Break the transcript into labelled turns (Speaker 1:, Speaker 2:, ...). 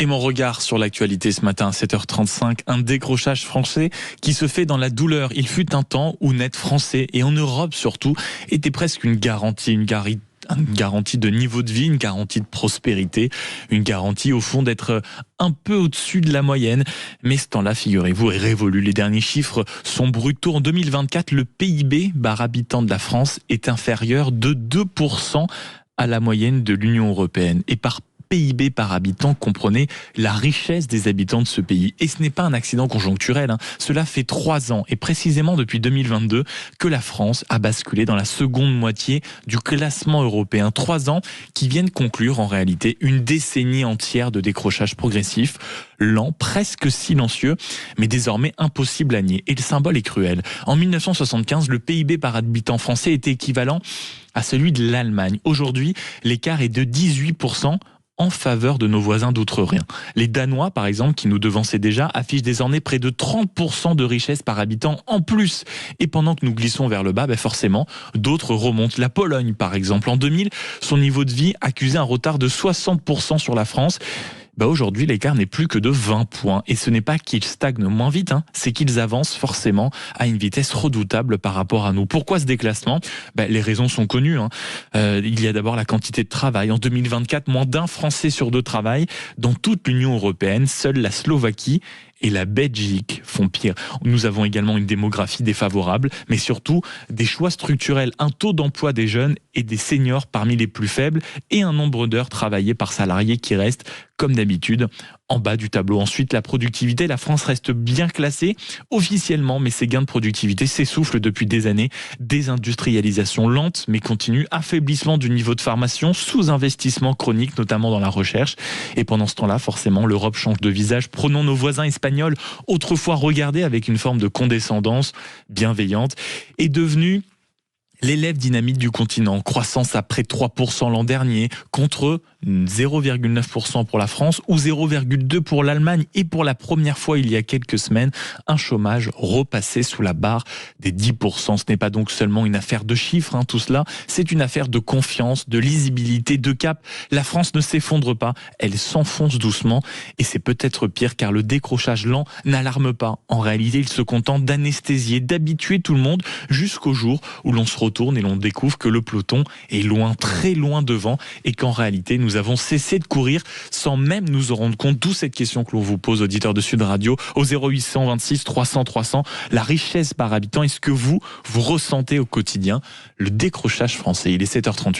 Speaker 1: Et mon regard sur l'actualité ce matin à 7h35, un décrochage français qui se fait dans la douleur. Il fut un temps où naître français, et en Europe surtout, était presque une garantie de niveau de vie, une garantie de prospérité, une garantie au fond d'être un peu au-dessus de la moyenne. Mais ce temps-là, figurez-vous, est révolu. Les derniers chiffres sont brutaux. En 2024, le PIB par habitant de la France est inférieur de 2% à la moyenne de l'Union européenne. Et par PIB par habitant, comprenez la richesse des habitants de ce pays. Et ce n'est pas un accident conjoncturel. Cela fait 3 ans, et précisément depuis 2022, que la France a basculé dans la seconde moitié du classement européen. 3 ans qui viennent conclure en réalité une décennie entière de décrochage progressif, lent, presque silencieux, mais désormais impossible à nier. Et le symbole est cruel. En 1975, le PIB par habitant français était équivalent à celui de l'Allemagne. Aujourd'hui, l'écart est de 18%. En faveur de nos voisins d'outre-Rhin. Les Danois, par exemple, qui nous devançaient déjà, affichent désormais près de 30% de richesse par habitant en plus. Et pendant que nous glissons vers le bas, forcément, d'autres remontent. La Pologne, par exemple, en 2000, son niveau de vie accusait un retard de 60% sur la France. Aujourd'hui, l'écart n'est plus que de 20 points. Et ce n'est pas qu'ils stagnent moins vite, c'est qu'ils avancent forcément à une vitesse redoutable par rapport à nous. Pourquoi ce déclassement ? Les raisons sont connues. Il y a d'abord la quantité de travail. En 2024, moins d'un Français sur 2 travaille. Dans toute l'Union européenne, seule la Slovaquie et la Belgique font pire. Nous avons également une démographie défavorable, mais surtout des choix structurels, un taux d'emploi des jeunes et des seniors parmi les plus faibles, et un nombre d'heures travaillées par salarié qui reste, comme d'habitude, en bas du tableau. Ensuite, la productivité. La France reste bien classée officiellement, mais ses gains de productivité s'essoufflent depuis des années. Désindustrialisation lente mais continue, affaiblissement du niveau de formation, sous-investissement chronique, notamment dans la recherche. Et pendant ce temps-là, forcément, l'Europe change de visage. Prenons nos voisins espagnols, autrefois regardés avec une forme de condescendance bienveillante, est devenue l'élève dynamique du continent. Croissance à près de 3% l'an dernier, contre 0,9% pour la France ou 0,2% pour l'Allemagne. Et pour la première fois il y a quelques semaines, un chômage repassé sous la barre des 10%. Ce n'est pas donc seulement une affaire de chiffres, tout cela, c'est une affaire de confiance, de lisibilité, de cap. La France ne s'effondre pas, elle s'enfonce doucement, et c'est peut-être pire car le décrochage lent n'alarme pas. En réalité, il se contente d'anesthésier, d'habituer tout le monde jusqu'au jour où l'on se retourne et l'on découvre que le peloton est loin, très loin devant, et qu'en réalité nous avons cessé de courir sans même nous en rendre compte. D'où cette question que l'on vous pose, auditeurs de Sud Radio, au 0826 300 300. La richesse par habitant, est-ce que vous ressentez au quotidien le décrochage français ? Il est 7h38.